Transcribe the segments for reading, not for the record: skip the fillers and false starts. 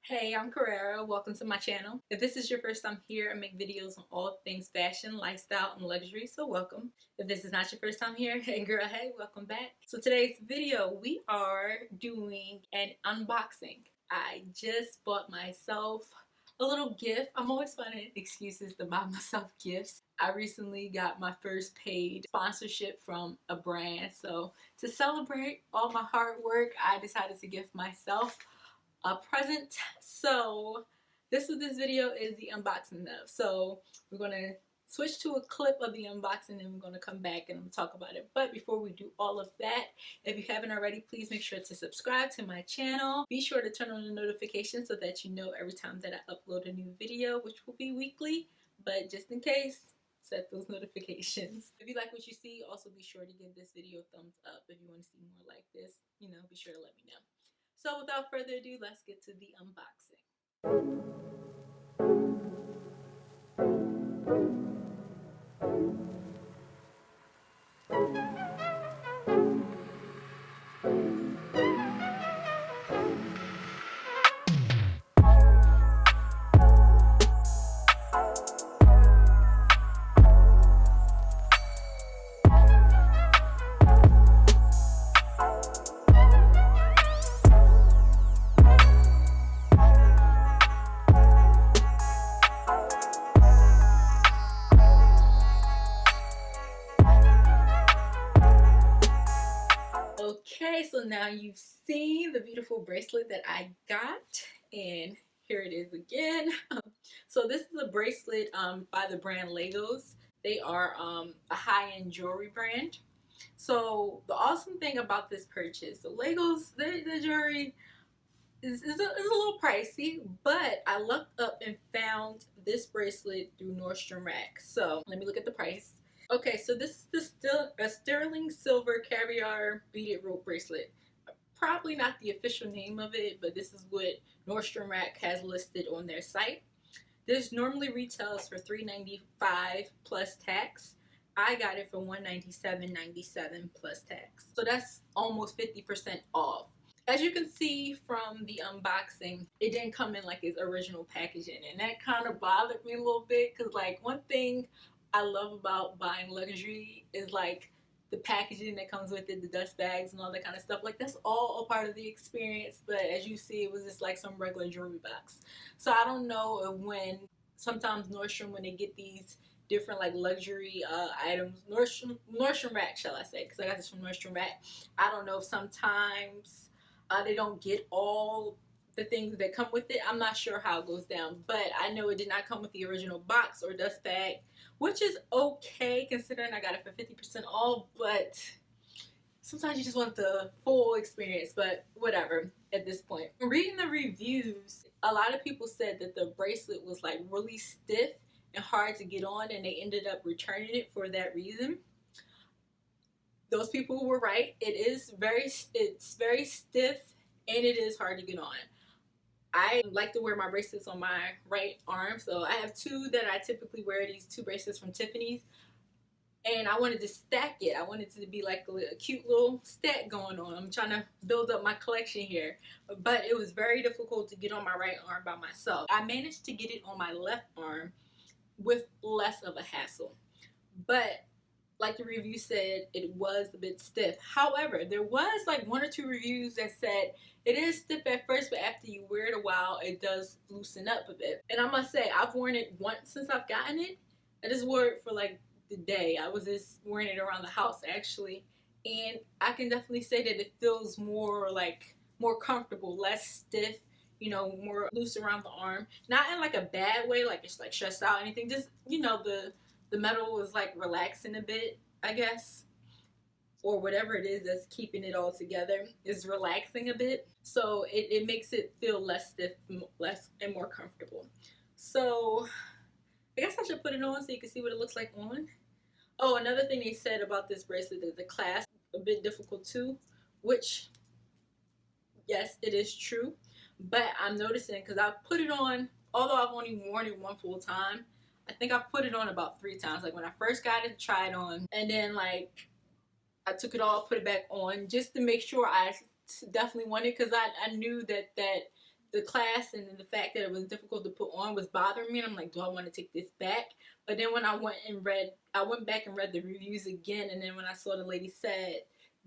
Hey, I'm Carrera. Welcome to my channel. If this is your first time here, I make videos on all things fashion, lifestyle, and luxury, so welcome. If this is not your first time here, hey girl, hey, welcome back. So today's video, we are doing an unboxing. I just bought myself a little gift. I'm always finding excuses to buy myself gifts. I recently got my first paid sponsorship from a brand, so to celebrate all my hard work, I decided to gift myself a present. So this is what this video is the unboxing of. So we're gonna switch to a clip of the unboxing and we're gonna come back and talk about it. But before we do all of that, if you haven't already, please make sure to subscribe to my channel. Be sure to turn on the notifications so that you know every time that I upload a new video, which will be weekly, but just in case, set those notifications. If you like what you see, also be sure to give this video a thumbs up. If you want to see more like this, be sure to let me know. So without further ado, let's get to the unboxing. Okay, so now you've seen the beautiful bracelet that I got, and here it is again. So this is a bracelet by the brand Legos. They are a high-end jewelry brand. So the awesome thing about this purchase, so Legos, their jewelry is a little pricey, but I looked up and found this bracelet through Nordstrom Rack. So let me look at the price. Okay, so this is a sterling silver caviar beaded rope bracelet. Probably not the official name of it, but this is what Nordstrom Rack has listed on their site. This normally retails for $3.95 plus tax. I got it for $197.97 plus tax. So that's almost 50% off. As you can see from the unboxing, it didn't come in like its original packaging, and that kind of bothered me a little bit because, like, one thing I love about buying luxury is like the packaging that comes with it, the dust bags and all that kind of stuff. Like, that's all a part of the experience, but as you see, it was just like some regular jewelry box. So I don't know when sometimes Nordstrom, when they get these different like luxury items, Nordstrom Rack, shall I say, because I got this from Nordstrom Rack. I don't know if sometimes they don't get all the things that come with it. I'm not sure how it goes down, but I know it did not come with the original box or dust bag, which is okay considering I got it for 50% off, but sometimes you just want the full experience, but whatever at this point. Reading the reviews, a lot of people said that the bracelet was like really stiff and hard to get on, and they ended up returning it for that reason. Those people were right. It's very stiff and it is hard to get on. I like to wear my bracelets on my right arm, so I have two that I typically wear, these two bracelets from Tiffany's, and I wanted to stack it. I wanted it to be like a cute little stack going on. I'm trying to build up my collection here, but it was very difficult to get on my right arm by myself. I managed to get it on my left arm with less of a hassle, but like the review said, it was a bit stiff. However, there was like one or two reviews that said it is stiff at first, but after you wear it a while, it does loosen up a bit. And I must say, I've worn it once since I've gotten it. I just wore it for like the day. I was just wearing it around the house actually, and I can definitely say that it feels more comfortable, less stiff, more loose around the arm. Not in like a bad way, like it's like stressed out or anything. Just the metal was like relaxing a bit, I guess, or whatever it is that's keeping it all together is relaxing a bit. So it makes it feel less stiff, less and more comfortable. So I guess I should put it on so you can see what it looks like on. Oh, another thing they said about this bracelet is the clasp a bit difficult too, which yes, it is true. But I'm noticing, because I've put it on, although I've only worn it one full time, I think I put it on about 3 times. Like when I first got it, tried it on, and then like I took it off, put it back on just to make sure I definitely wanted, because I knew that the class and the fact that it was difficult to put on was bothering me. And I'm like, do I want to take this back? But then when I went back and read the reviews again, and then when I saw the lady said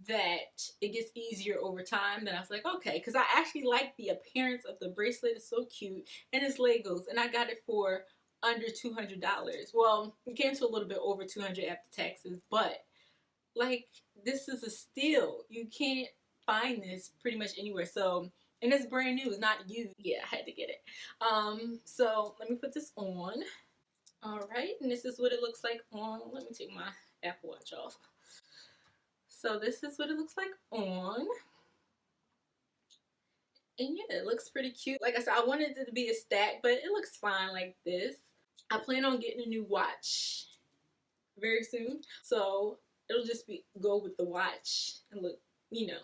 that it gets easier over time, then I was like, okay, because I actually like the appearance of the bracelet. It's so cute, and it's Legos, and I got it for under $200. Well, it came to a little bit over 200 after taxes, but like, this is a steal. You can't find this pretty much anywhere. So, and it's brand new. It's not used. Yeah, I had to get it. So let me put this on. All right, and this is what it looks like on. Let me take my Apple Watch off. So this is what it looks like on. And yeah, it looks pretty cute. Like I said, I wanted it to be a stack, but it looks fine like this. I plan on getting a new watch very soon. So it'll just go with the watch and look, you know,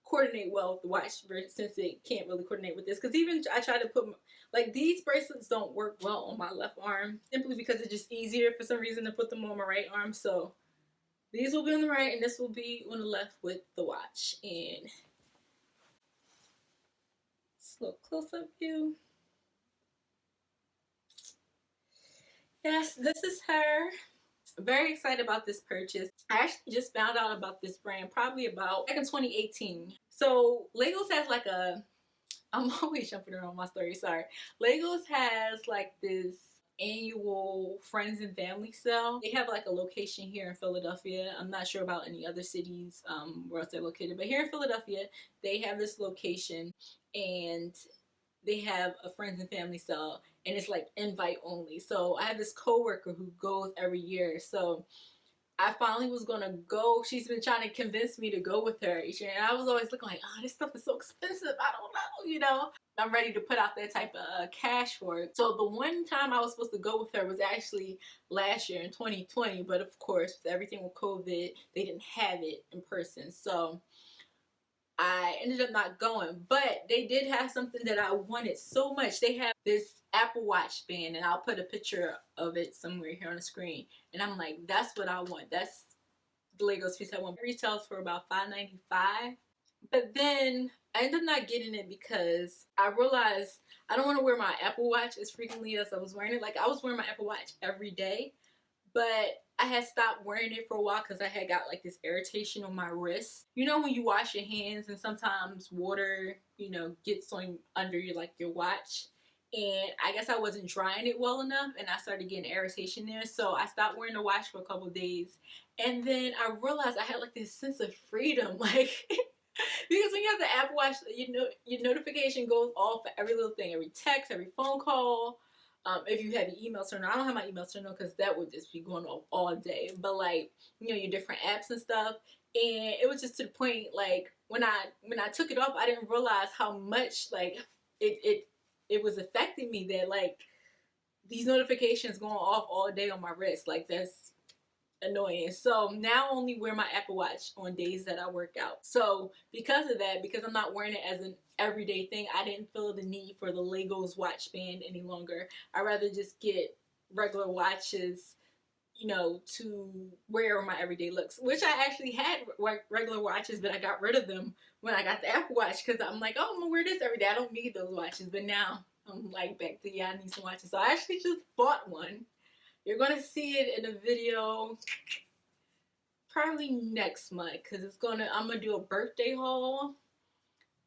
coordinate well with the watch since it can't really coordinate with this. Because even I try to put, like, these bracelets don't work well on my left arm simply because it's just easier for some reason to put them on my right arm. So these will be on the right and this will be on the left with the watch. And just a little close-up view. Yes, this is her. Very excited about this purchase. I actually just found out about this brand probably about back in 2018. So Legos has like I'm always jumping around my story, sorry. Legos has like this annual friends and family sale. They have like a location here in Philadelphia. I'm not sure about any other cities where else they're located, but here in Philadelphia they have this location, and they have a friends and family sale, and it's like invite only. So I have this coworker who goes every year. So I finally was gonna go. She's been trying to convince me to go with her each year, and I was always looking like, oh, this stuff is so expensive. I don't know, you know. I'm ready to put out that type of cash for it. So the one time I was supposed to go with her was actually last year in 2020, but of course, with everything with COVID, they didn't have it in person. So I ended up not going, but they did have something that I wanted so much. They have this Apple Watch band, and I'll put a picture of it somewhere here on the screen. And I'm like, that's what I want. That's the Legos piece I want. It retails for about $5.95. But then I ended up not getting it because I realized I don't want to wear my Apple Watch as frequently as I was wearing it. Like, I was wearing my Apple Watch every day, but I had stopped wearing it for a while because I had got like this irritation on my wrist. You know when you wash your hands and sometimes water, you know, gets on under your watch, and I guess I wasn't drying it well enough, and I started getting irritation there. So I stopped wearing the watch for a couple of days, and then I realized I had like this sense of freedom, like because when you have the Apple Watch, you know, your notification goes off for every little thing, every text, every phone call. If you have your email turned on, I don't have my email turned on because that would just be going off all day. But like, you know, your different apps and stuff, and it was just to the point like when I took it off, I didn't realize how much like it was affecting me, that like these notifications going off all day on my wrist. Like, that's annoying. So now I only wear my Apple Watch on days that I work out. So because of that, because I'm not wearing it as an everyday thing, I didn't feel the need for the Legos watch band any longer. I'd rather just get regular watches, you know, to wear my everyday looks, which I actually had regular watches, but I got rid of them when I got the Apple Watch because I'm like, oh, I'm gonna wear this every day. I don't need those watches. But now I'm like back to, yeah, I need some watches. So I actually just bought one. You're going to see it in a video probably next month because I'm going to do a birthday haul,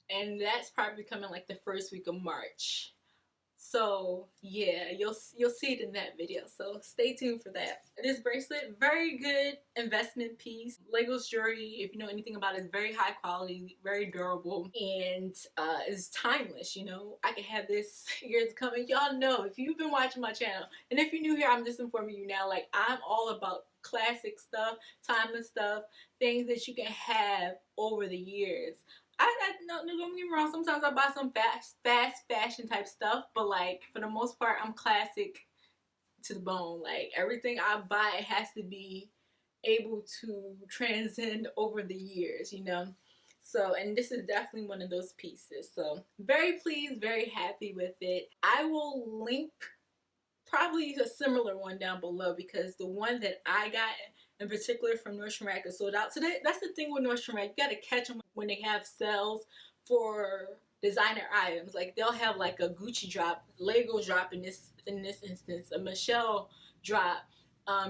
and that's probably coming like the first week of March. So yeah, you'll see it in that video. So stay tuned for that. This bracelet, very good investment piece. Legos jewelry, if you know anything about it, is very high quality, very durable, and it's timeless. You know, I can have this years coming. Y'all know if you've been watching my channel, and if you're new here, I'm just informing you now. Like, I'm all about classic stuff, timeless stuff, things that you can have over the years. No, don't get me wrong. Sometimes I buy some fast fashion type stuff, but like for the most part, I'm classic to the bone. Like, everything I buy has to be able to transcend over the years, you know. So, and this is definitely one of those pieces. So, very pleased, very happy with it. I will link probably a similar one down below because the one that I got in particular from Nordstrom is sold out. So that's the thing with Nordstrom Rack. You got to catch them when they have sales for designer items. Like they'll have like a Gucci drop, Lego drop in this instance, a Michelle drop.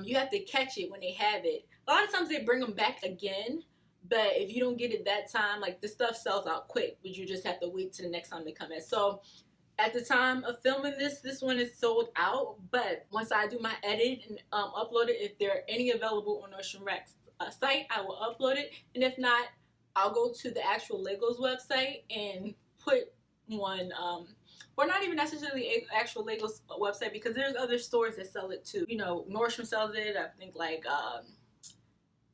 You have to catch it when they have it. A lot of times they bring them back again, but if you don't get it that time, like the stuff sells out quick, but you just have to wait till the next time they come in. So at the time of filming this one is sold out, but once I do my edit and upload it, if there are any available on Nordstrom Rack's site, I will upload it, and if not, I'll go to the actual Legos website and put one, or not even necessarily actual Legos website, because there's other stores that sell it too. You know, Nordstrom sells it, I think like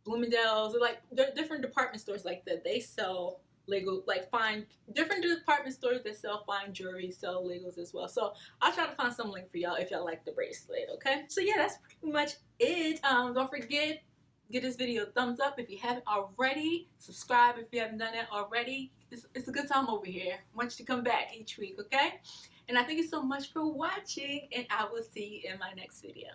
Bloomingdale's, or like different department stores like that. They sell Lego, like fine, different department stores that sell fine jewelry sell Legos as well. So I'll try to find some link for y'all if y'all like the bracelet. Okay, so yeah, that's pretty much it. Don't forget, give this video a thumbs up if you haven't already. Subscribe if you haven't done it already. It's a good time over here. I want you to come back each week, okay? And I thank you so much for watching, and I will see you in my next video.